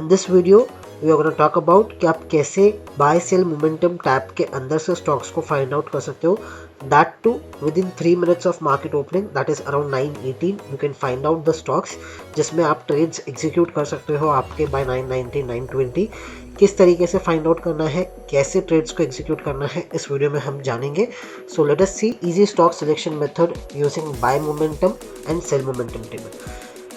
In this video we are going to talk about कि आप कैसे बाय सेल मोमेंटम टैब के अंदर से स्टॉक्स को फाइंड आउट कर सकते हो, that too within 3 minutes of market opening, that is around 9:18 you can find out the stocks जिसमें आप ट्रेड्स एग्जीक्यूट कर सकते हो आपके बाय 9:19 9:20। किस तरीके से फाइंड आउट करना है, कैसे ट्रेड्स को एग्जीक्यूट करना है, इस वीडियो में हम जानेंगे। So let us see easy stock selection method using buy momentum and sell momentum table.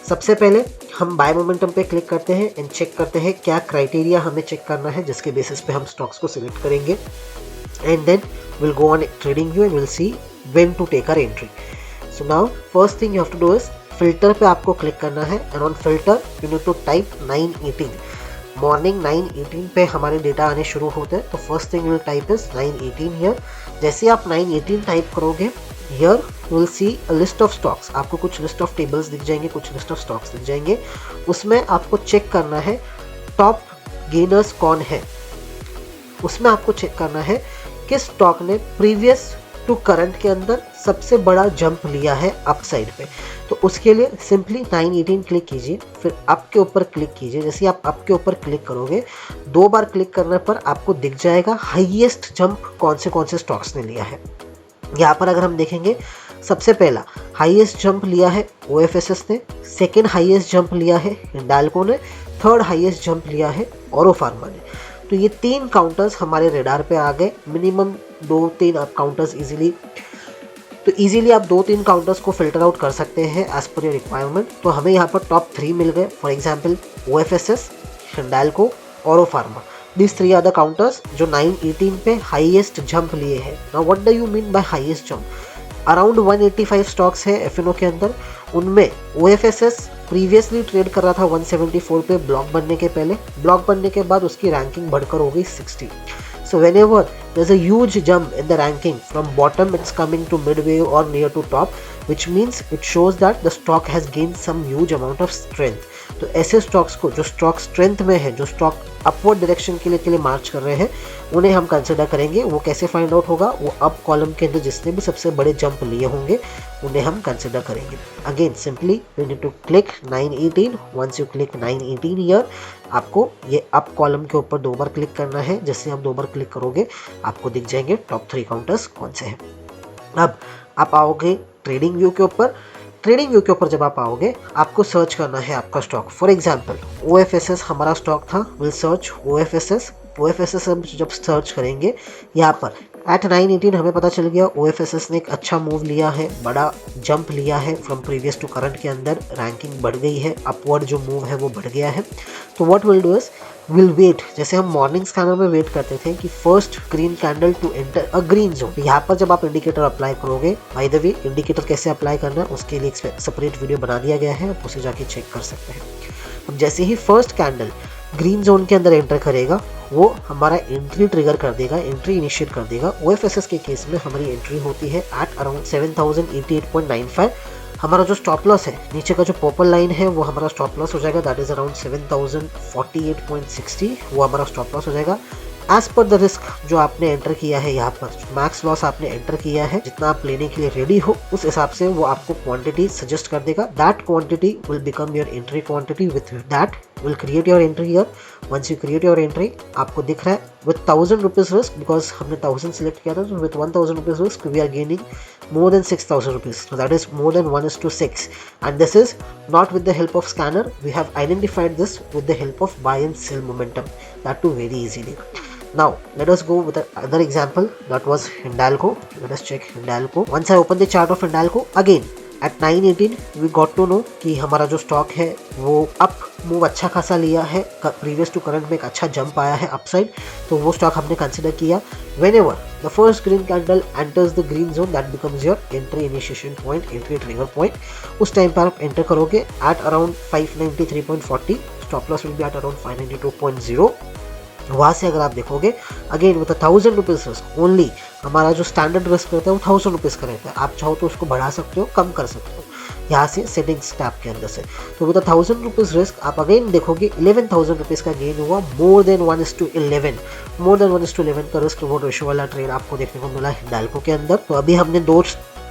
सबसे पहले हम बाय मोमेंटम पे क्लिक करते हैं एंड चेक करते हैं क्या क्राइटेरिया हमें चेक करना है जिसके बेसिस पे हम स्टॉक्स को सिलेक्ट करेंगे, and then will go on trading view and will see when to take our entry. So now first thing you have to do is filter पे आपको क्लिक करना है and on filter you need to type 9:18। Morning 9:18 पे हमारे data आने शुरू होते हैं, तो first thing will type is 9:18 here. जैसे आप 9:18 टाइप करोगे here you will see a list of stocks, आपको कुछ लिस्ट ऑफ टेबल्स दिख जाएंगे, कुछ लिस्ट ऑफ स्टॉक्स दिख जाएंगे। उसमें आपको चेक करना है टॉप गेनर्स कौन है, उसमें आपको चेक करना है किस स्टॉक ने प्रीवियस टू करंट के अंदर सबसे बड़ा जंप लिया है अपसाइड पे। तो उसके लिए सिंपली 9:18 क्लिक कीजिए, फिर अप के ऊपर क्लिक कीजिए। जैसे आप अप के ऊपर क्लिक करोगे 2 बार क्लिक करने पर आपको दिख जाएगा हाईएस्ट जंप कौन से स्टॉक्स ने लिया है। यहाँ पर अगर हम देखेंगे सबसे पहला हाईएस्ट जंप लिया है OFSS ने, सेकेंड हाईएस्ट जंप लिया है हिंडाल्को ने, थर्ड हाईएस्ट जंप लिया है औरो फार्मा ने। तो ये 3 काउंटर्स हमारे रेडार पे आ गए। मिनिमम 2-3 आप काउंटर्स इजीली आप 2-3 काउंटर्स को फिल्टर आउट कर सकते हैं एज पर योर रिक्वायरमेंट। तो हमें यहाँ पर टॉप 3 मिल गए, फॉर एग्जाम्पल OFSS, हिंडाल्को, औरो pharma. These 3 are the counters जो 9:18 पे हाईएस्ट जंप लिए हैं। Now what do you mean by highest jump? Around 185 stocks है एफएनओ के अंदर, उनमें OFSS प्रीवियसली ट्रेड कर रहा था 174 पे ब्लॉक बनने के पहले, ब्लॉक बनने के बाद उसकी रैंकिंग बढ़कर हो गई 60। So whenever there's a huge jump in the ranking from bottom it's coming to midway or near to top, which means it shows that the stock has gained some huge amount of strength। तो ऐसे stocks को जो stock strength में है, जो stock upward direction के लिए मार्च कर रहे हैं, उन्हें हम कंसिडर करेंगे। वो कैसे फाइंड आउट होगा, वो अप कॉलम के अंदर जिसने भी सबसे बड़े जंप लिए होंगे उन्हें हम कंसिडर करेंगे। Again simply you need to click 9:18। Once you click 9:18 here, आपको ये अप कॉलम के ऊपर 2 बार क्लिक करना है। जैसे आप 2 बार क्लिक करोगे आपको दिख जाएंगे टॉप 3 काउंटर्स कौन से हैं। अब आप आओगे ट्रेडिंग व्यू के ऊपर। ट्रेडिंग व्यू के ऊपर जब आप आओगे आपको सर्च करना है आपका स्टॉक। फॉर एग्जांपल OFSS हमारा स्टॉक था, विल सर्च OFSS हम जब सर्च करेंगे यहाँ पर एट 9:18 हमें पता चल गया OFSS ने एक अच्छा मूव लिया है, बड़ा जंप लिया है फ्रॉम प्रीवियस टू करंट के अंदर, रैंकिंग बढ़ गई है, अपवर्ड जो मूव है वो बढ़ गया है। तो what will do is will wait, जैसे हम मॉर्निंग स्कैनर में वेट करते थे कि first green candle to enter a green zone. यहाँ पर जब आप इंडिकेटर अप्लाई करोगे, बाय द वे इंडिकेटर कैसे अप्लाई करना है उसके लिए एक सेपरेट वीडियो बना दिया गया है, आप उसे जाके चेक कर सकते हैं। अब जैसे ही फर्स्ट कैंडल ग्रीन जोन के अंदर एंटर करेगा वो हमारा एंट्री ट्रिगर कर देगा, एंट्री इनिशिएट कर देगा। OFSS के केस में हमारी एंट्री होती है एट अराउंड 7088.95। हमारा जो स्टॉप लॉस है, नीचे का जो पर्पल लाइन है वो हमारा स्टॉप लॉस हो जाएगा, दैट इज अराउंड 7048.60, वो हमारा स्टॉप लॉस हो जाएगा। एज पर द रिस्क जो आपने एंटर किया है, यहाँ पर मैक्स लॉस आपने एंटर किया है, जितना आप लेने के लिए रेडी हो उस हिसाब से वो आपको क्वांटिटी सजेस्ट कर देगा। That quantity will become your entry quantity, with that will create your entry here. Once you create your entry आपको दिख रहा है विथ 1000 रुपीज रिस्क, बिकॉज हमने 1000 सिलेक्ट किया था, तो with 1000 rupees risk we are gaining more than 6000 rupees, so that is more than 1:6, and this is not with the help of scanner, we have identified this with the help of buy and sell momentum, that too very easily. Now let us go with another example, that was Hindalco. Let us check Hindalco. Once I open the chart of Hindalco again at 9:18 we got to know कि हमारा जो stock है वो up move अच्छा खासा लिया है, previous to current में एक अच्छा जंप आया है अपसाइड, तो वो स्टॉक हमने कंसिडर किया। Whenever the first green candle enters the green zone, that becomes your entry initiation point, entry trigger point. उस टाइम पर आप एंटर करोगे at around 593.40, stop loss will be at around 592.0। वहाँ से अगर आप देखोगे again with 1000 rupees risk only, हमारा जो स्टैंडर्ड रिस्क रहता है वो 1000 रुपीज़ का रहता है। आप चाहो तो उसको बढ़ा सकते हो, कम कर सकते हो यहाँ से सेटिंग्स टैब के अंदर से। तो विद 1000 रुपीज़ रिस्क आप अगेन देखोगे 11,000 रुपीज़ का गेन हुआ, मोर देन 1:11, मोर देन 1:11 का रिस्क रिवॉर्ड रेशियो वाला ट्रेड आपको देखने को मिला हिंडाल्को के अंदर। तो अभी हमने 2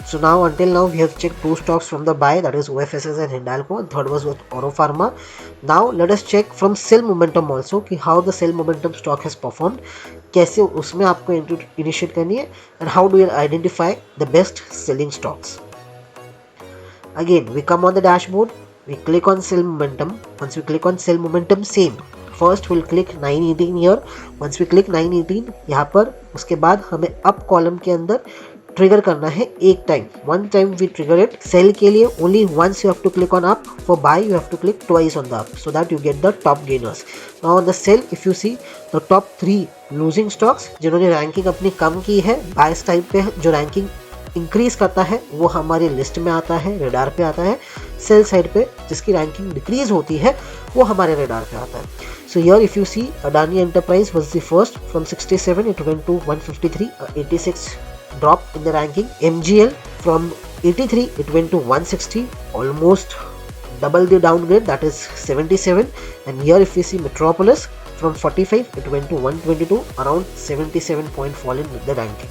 So now until now we have checked two stocks from the buy, that is OFSS and Hindalco, and third was with Oro Pharma. Now let us check from sell momentum also कि how the sell momentum stock has performed, कैसे उसमें आपको entry initiate करनी है, and how do you identify the best selling stocks. Again we come on the dashboard, we click on sell momentum. Once we click on sell momentum, same first we'll click 918 here. Once we click 918 यहाँ पर, उसके बाद हमें up column के अंदर trigger करना है एक time, one time we trigger it. Sell के लिए only once you have to click on up, for buy you have to click twice on the up so that you get the top gainers. Now on the sell if you see the top 3 losing stocks जिन्होंने ranking अपनी कम की है, bye type पे जो ranking increase करता है वो हमारी लिस्ट में आता है, रेडार पे आता है. सेल साइड पे जिसकी रैंकिंग डिक्रीज होती है वो हमारे रेडार पे आता है. So here if you see Adani Enterprise was the first, from 67 it went to 153, 86 drop in the ranking. MGL from 83 it went to 160, almost double the downgrade, that is 77. And here if you see Metropolis from 45 it went to 122, around 77 point fall in the ranking.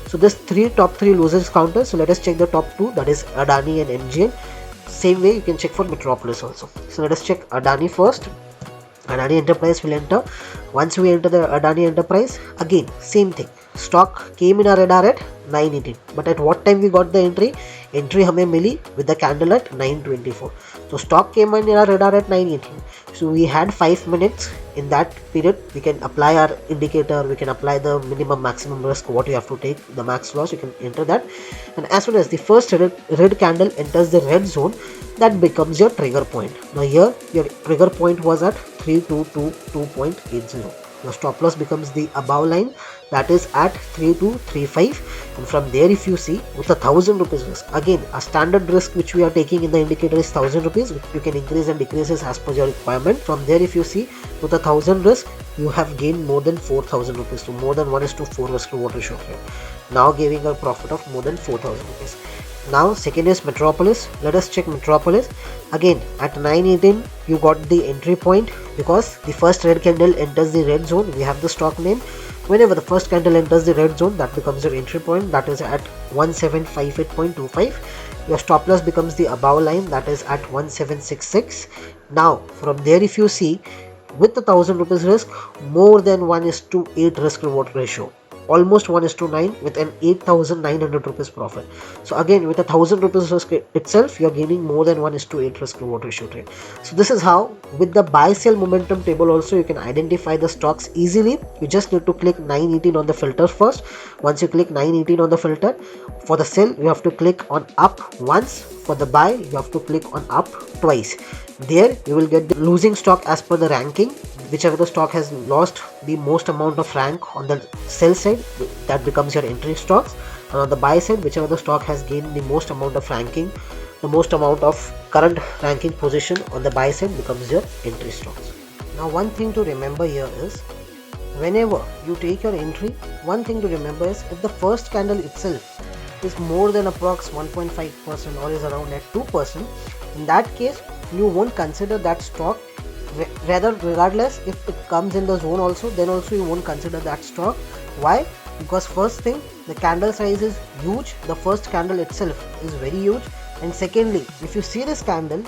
So this top three losers counter. So let us check the top two, that is Adani and MGL. Same way you can check for Metropolis also. So let us check Adani first. Adani Enterprise will enter. Once we enter the Adani Enterprise, again same thing, stock came in our radar at 918, but at what time we got the entry हमें मिली with the candle at 924. So stock came in our radar at 918, so we had 5 minutes. In that period we can apply our indicator, we can apply the minimum maximum risk, what you have to take, the max loss, you can enter that. And as soon as the first red candle enters the red zone, that becomes your trigger point. Now here your trigger point was at 3222.80. Your stop loss becomes the above line, that is at 3235, and from there if you see with 1,000 rupees risk, again a standard risk which we are taking in the indicator is 1,000 rupees, you can increase and decreases as per your requirement. From there if you see with 1,000 risk you have gained more than 4,000 rupees, so more than 1:4 risk reward ratio here, now giving a profit of more than 4,000 rupees. Now second is Metropolis. Let us check Metropolis. Again at 918 you got the entry point, because the first red candle enters the red zone, we have the stock name. Whenever the first candle enters the red zone, that becomes your entry point, that is at 1758.25. Your stop loss becomes the above line, that is at 1766. Now from there if you see with the 1,000 rupees risk, more than 1:8 risk reward ratio, almost 1:9, with an 8,900 rupees profit. So again with 1,000 rupees risk itself you are gaining more than 1:8 risk reward ratio trade. So this is how with the buy sell momentum table also you can identify the stocks easily. You just need to click 918 on the filter first. Once you click 918 on the filter, for the sell you have to click on up once, for the buy you have to click on up twice. There you will get the losing stock as per the ranking. Whichever the stock has lost the most amount of rank on the sell side, that becomes your entry stocks, and on the buy side whichever the stock has gained the most amount of ranking, the most amount of current ranking position on the buy side becomes your entry stocks. Now one thing to remember here is, whenever you take your entry, one thing to remember is if the first candle itself is more than approx 1.5% or is around at 2%, in that case you won't consider that stock. Rather, regardless if it comes in the zone also, then also you won't consider that stock. Why? Because first thing, the candle size is huge, the first candle itself is very huge, and secondly if you see this candle,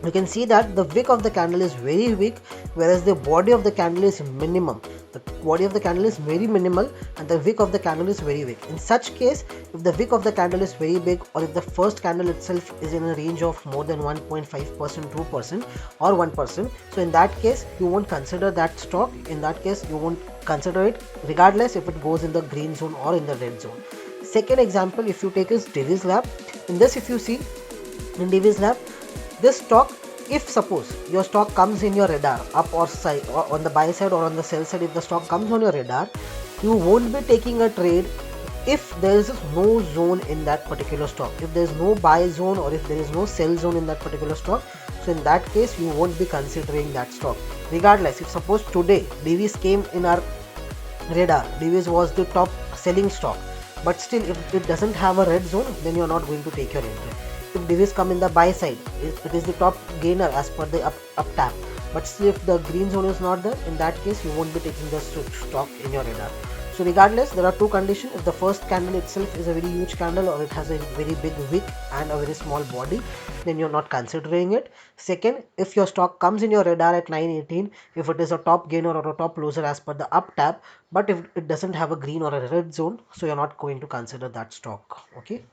you can see that the wick of the candle is very weak, whereas the body of the candle is minimum. The body of the candle is very minimal and the wick of the candle is very weak. In such case, if the wick of the candle is very big, or if the first candle itself is in a range of more than 1.5%, 2% or 1%, so in that case you won't consider that stock. In that case you won't consider it, regardless if it goes in the green zone or in the red zone. Second example if you take is Divi's Lab. In this if you see in Divi's Lab, this stock, if suppose your stock comes in your radar up or side, or on the buy side or on the sell side, if the stock comes on your radar, you won't be taking a trade if there is no zone in that particular stock, if there is no buy zone or if there is no sell zone in that particular stock. So in that case you won't be considering that stock, regardless if suppose today Divi's came in our radar, Divi's was the top selling stock, but still if it doesn't have a red zone, then you are not going to take your entry. If Divi's come in the buy side, it is the top gainer as per the up tap, but still if the green zone is not there, in that case you won't be taking the stock in your radar. So regardless, there are two conditions. If the first candle itself is a very huge candle or it has a very big wick and a very small body, then you're not considering it. Second, if your stock comes in your radar at 918, if it is a top gainer or a top loser as per the up tap, but if it doesn't have a green or a red zone, so you're not going to consider that stock. Okay.